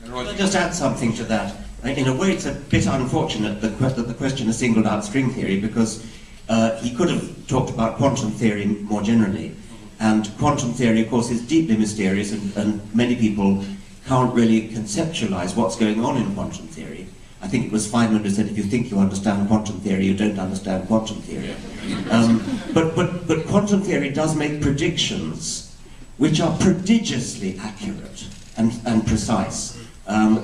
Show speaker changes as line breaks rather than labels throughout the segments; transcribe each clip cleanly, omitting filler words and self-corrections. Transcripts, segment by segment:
Can I just add something to that? In a way, it's a bit unfortunate that the question has singled out string theory, because he could have talked about quantum theory more generally. And quantum theory, of course, is deeply mysterious, and many people can't really conceptualize what's going on in quantum theory. I think it was Feynman who said, if you think you understand quantum theory, you don't understand quantum theory. But quantum theory does make predictions which are prodigiously accurate and precise.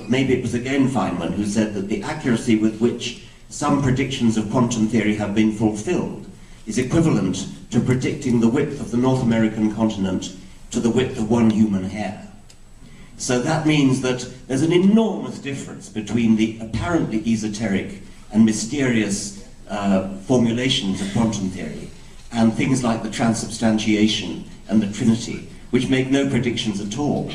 Maybe it was again Feynman who said that the accuracy with which some predictions of quantum theory have been fulfilled is equivalent to predicting the width of the North American continent to the width of one human hair. So that means that there's an enormous difference between the apparently esoteric and mysterious formulations of quantum theory and things like the transubstantiation and the Trinity, which make no predictions at all.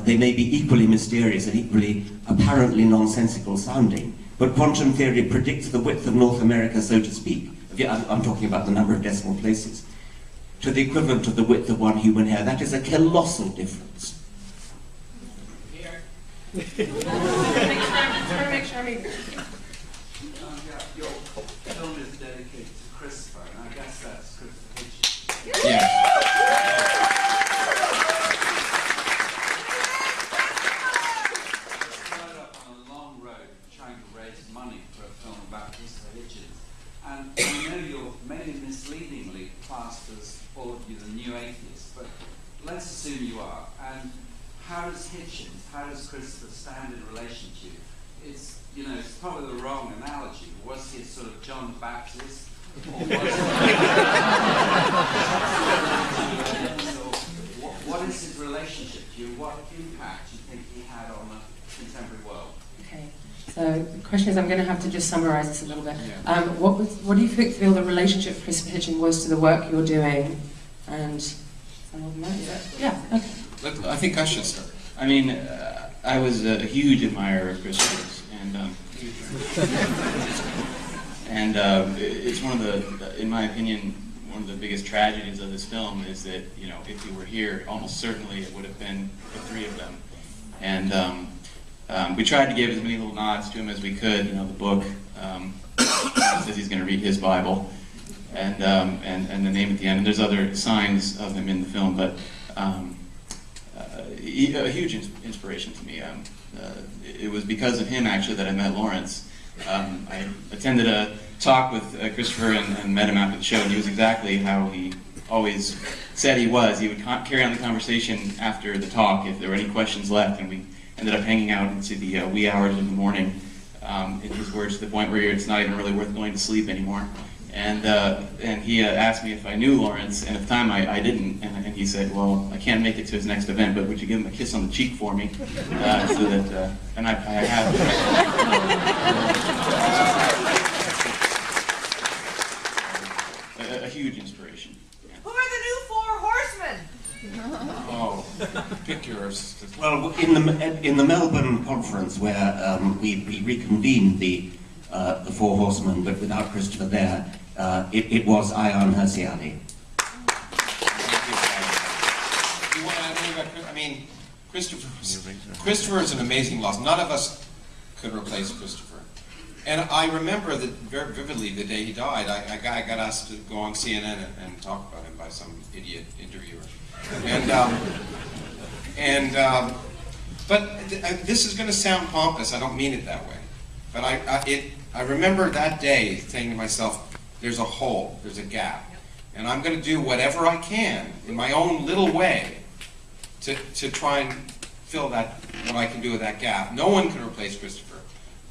They may be equally mysterious and equally apparently nonsensical sounding, but quantum theory predicts the width of North America, so to speak. I'm talking about the number of decimal places, to the equivalent of the width of one human hair. That is a colossal difference.
Make sure I'm eager.
Your film is dedicated to Christopher, and I guess that's Christopher Hitchens.
Yeah.
Started up on a long road trying to raise money for a film about Christopher Hitchens. And I know you're maybe misleadingly classed as all of you the new atheists, but let's assume you are. And how does Christopher stand in relation to you? It's probably the wrong analogy. Was he sort of John the Baptist? Or was he what is his relationship to you? What impact do you think he had on the contemporary world?
Okay, so the question is, I'm going to have to just summarise this a little bit. What do you feel the relationship of Christopher Hitchens was to the work you're doing? And some of them, yeah, okay.
I think I should start. I mean, I was a huge admirer of Christopher's, and it's one of the, in my opinion, one of the biggest tragedies of this film is that, if you were here, almost certainly it would have been the three of them. And we tried to give as many little nods to him as we could. The book says he's going to read his Bible, and the name at the end. And there's other signs of him in the film, but. A huge inspiration to me. It was because of him, actually, that I met Lawrence. I attended a talk with Christopher and met him after the show, and he was exactly how he always said he was. He would carry on the conversation after the talk if there were any questions left, and we ended up hanging out into the wee hours of the morning, in his words, to the point where it's not even really worth going to sleep anymore. And he asked me if I knew Lawrence, and at the time I didn't, and he said, well, I can't make it to his next event, but would you give him a kiss on the cheek for me? So that, and I have. A huge inspiration. Yeah.
Who are the new four horsemen?
Oh, pick yours.
Well, in the Melbourne conference where we reconvened the Four Horsemen, but without Christopher there, it was Ayaan Hirsi Ali.
I mean, Christopher is an amazing loss. None of us could replace Christopher. And I remember that very vividly the day he died. I got asked to go on CNN and talk about him by some idiot interviewer. But this is going to sound pompous. I don't mean it that way. But I remember that day saying to myself, there's a hole, there's a gap. And I'm going to do whatever I can in my own little way to try and fill that, what I can do with that gap. No one can replace Christopher.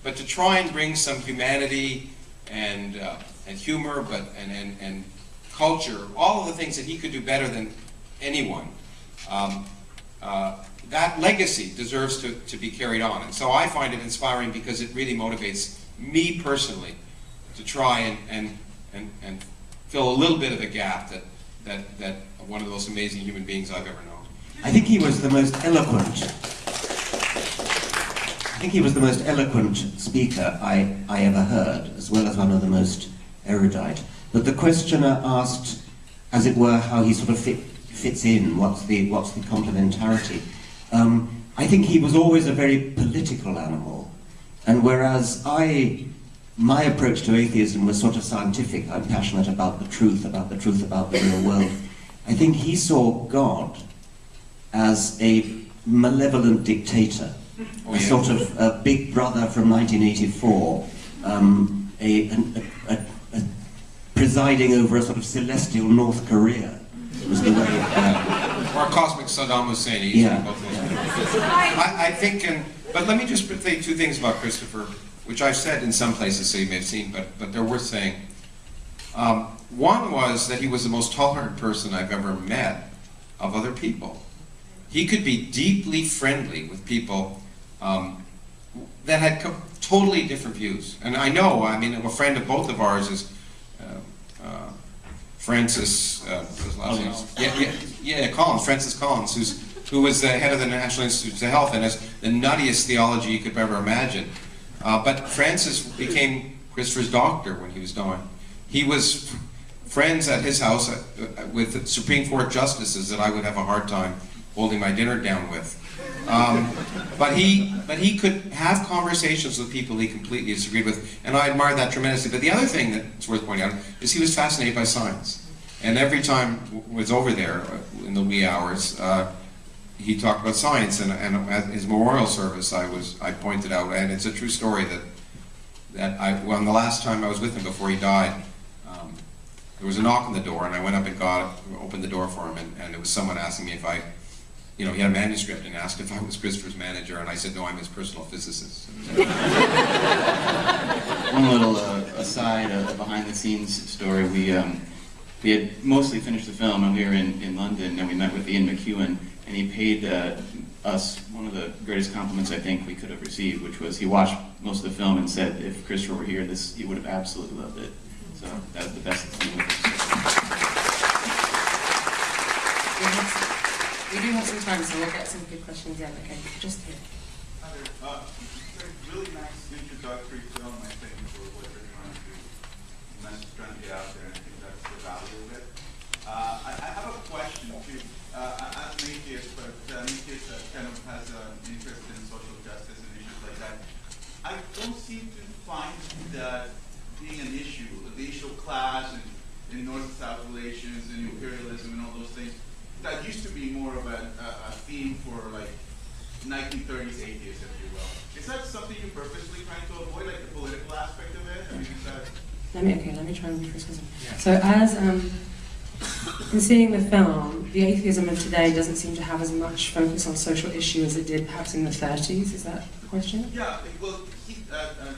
But to try and bring some humanity and humor, and culture, all of the things that he could do better than anyone, that legacy deserves to be carried on. And so I find it inspiring because it really motivates me personally to try and fill a little bit of the gap that one of the most amazing human beings I've ever known.
I think he was the most eloquent speaker I ever heard, as well as one of the most erudite. But the questioner asked, as it were, how he sort of fits in. What's the complementarity? I think he was always a very political animal, and whereas my approach to atheism was sort of scientific. I'm passionate about the truth about the real world. I think he saw God as a malevolent dictator, a sort of a big brother from 1984, presiding over a sort of celestial North Korea. Was the way
or cosmic Saddam Hussein.
Yeah.
I think, but let me just say two things about Christopher, which I've said in some places, so you may have seen, but they're worth saying. One was that he was the most tolerant person I've ever met of other people. He could be deeply friendly with people that had totally different views. And I know, I mean, a friend of both of ours is Francis, his last name? Collins, Francis Collins, who was the head of the National Institutes of Health and has the nuttiest theology you could ever imagine. But Francis became Christopher's doctor when he was dying. He was friends at his house with Supreme Court justices that I would have a hard time holding my dinner down with. But he could have conversations with people he completely disagreed with, and I admired that tremendously. But the other thing that's worth pointing out is he was fascinated by science. And every time I was over there in the wee hours, he talked about science, and at his memorial service I pointed out, and it's a true story well, the last time I was with him before he died, there was a knock on the door, and I went up and opened the door for him, and it was someone asking me if he had a manuscript and asked if I was Christopher's manager, and I said, no, I'm his personal physicist.
One little aside, a behind-the-scenes story. We had mostly finished the film, and we were in London, and we met with Ian McEwan, and he paid us one of the greatest compliments I think we could have received, which was he watched most of the film and said if Christopher were here, he would have absolutely loved it. So that was the best thing with it.
We do have some time, so we'll get some good questions in. Okay, just here.
Hi there. It's a really nice introductory film, I think, for what you're trying to do. The message trying to get out there, and I think that's the value of it. I have a question too. I'm an atheist, but an atheist that kind of has an interest in social justice and issues like that. I don't seem to find that being an issue, the issue of class and North-South relations and imperialism and all those things. That used to be more of a theme for like 1930s atheists, if you will. Is that something you're purposely trying to avoid, like the political aspect of it? I mean, is that...
Let me try and rephrase this. So as in seeing the film, the atheism of today doesn't seem to have as much focus on social issue as it did perhaps in the 30s. Is that the question?
Yeah, well,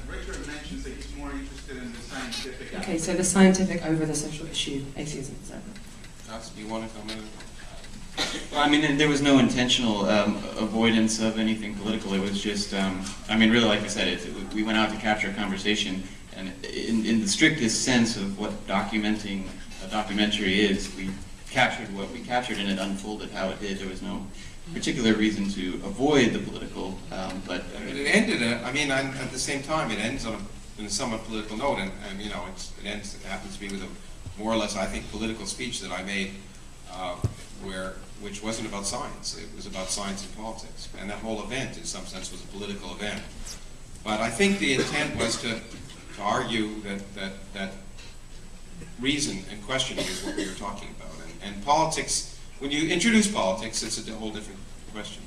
Richard mentions that he's more interested in the scientific aspect.
Okay, so the scientific over the social issue atheism, is that right?
Do you want to come in?
Well, I mean, there was no intentional avoidance of anything political. It was just, I mean, really, like I said, we went out to capture a conversation, and in the strictest sense of what documenting a documentary is, we captured what we captured, and it unfolded how it did. There was no particular reason to avoid the political, but
it ended. At the same time, it ends on a somewhat political note, and it happens to be with a more or less, I think, political speech that I made. Which wasn't about science. It was about science and politics. And that whole event, in some sense, was a political event. But I think the intent was to argue that reason and questioning is what we were talking about. And politics, when you introduce politics, it's a whole different question.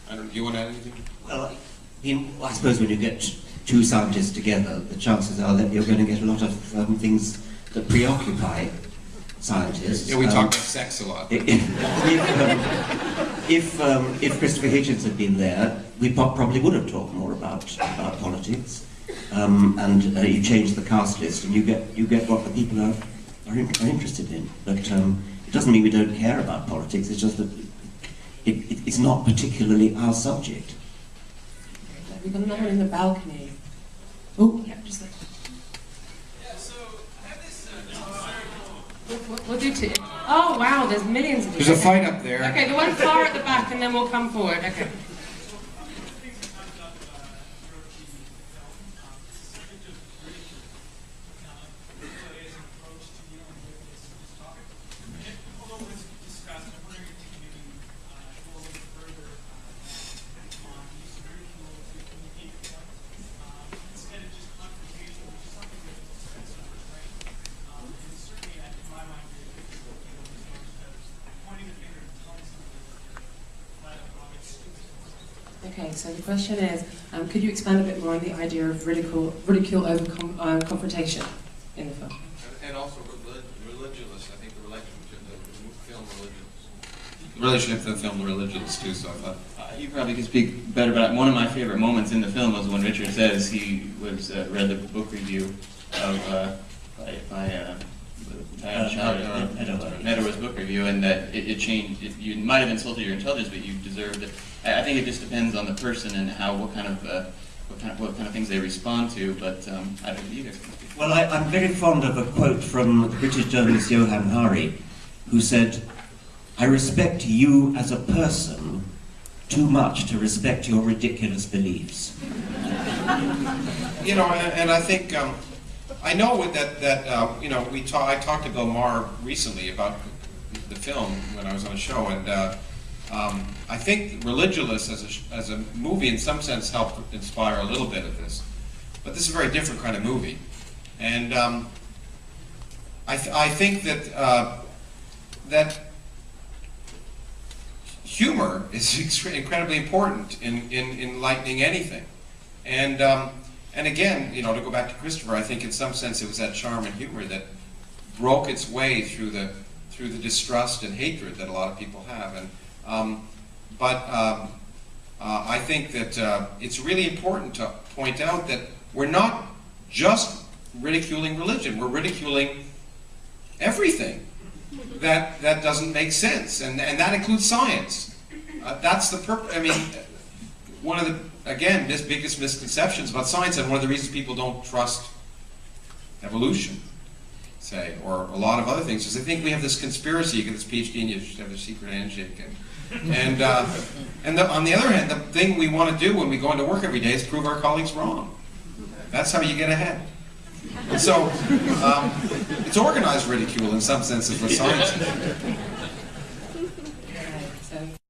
Do you want to add anything?
Well, I suppose when you get two scientists together, the chances are that you're going to get a lot of things that preoccupy scientists.
Yeah, we talk about sex a lot.
If Christopher Hitchens had been there, we probably would have talked more about politics. And you change the cast list, and you get what the people are interested in. But it doesn't mean we don't care about politics. It's just that it's not particularly our subject.
We've got another one in the balcony. Oh, yeah, just there. We'll do two. Oh wow, there's millions of them.
There's a fight up there.
Okay, the one far at the back, and then we'll come forward. Okay. Okay, so the question is, could you expand a bit more on the idea of ridicule over confrontation in the film?
And also religious. I think the relationship of the film religious. The relationship of the film religious too. So I thought
you probably could speak better about it. One of my favorite moments in the film was when Richard says he was read the book review of Meadows' book review, and that it changed. You might have insulted your intelligence, but you deserved it. I think it just depends on the person and what kind of things they respond to. But I don't know, you guys can speak.
Well, I'm very fond of a quote from the British journalist Johann Hari, who said, "I respect you as a person too much to respect your ridiculous beliefs."
You know, and I think I know that you know I talked to Bill Maher recently about the film when I was on a show, and I think Religulous as a movie in some sense helped inspire a little bit of this, but this is a very different kind of movie, and I think that humor is incredibly important in enlightening anything, and again, you know, to go back to Christopher, I think in some sense it was that charm and humor that broke its way through the distrust and hatred that a lot of people have, and I think that it's really important to point out that we're not just ridiculing religion, we're ridiculing everything that doesn't make sense, and that includes science. That's the purpose. I mean, one of the, again, biggest misconceptions about science, and one of the reasons people don't trust evolution, say, or a lot of other things, is they think we have this conspiracy. You get this PhD and you just have this secret handshake, and on the other hand, the thing we want to do when we go into work every day is prove our colleagues wrong. That's how you get ahead. And so it's organized ridicule in some senses with science.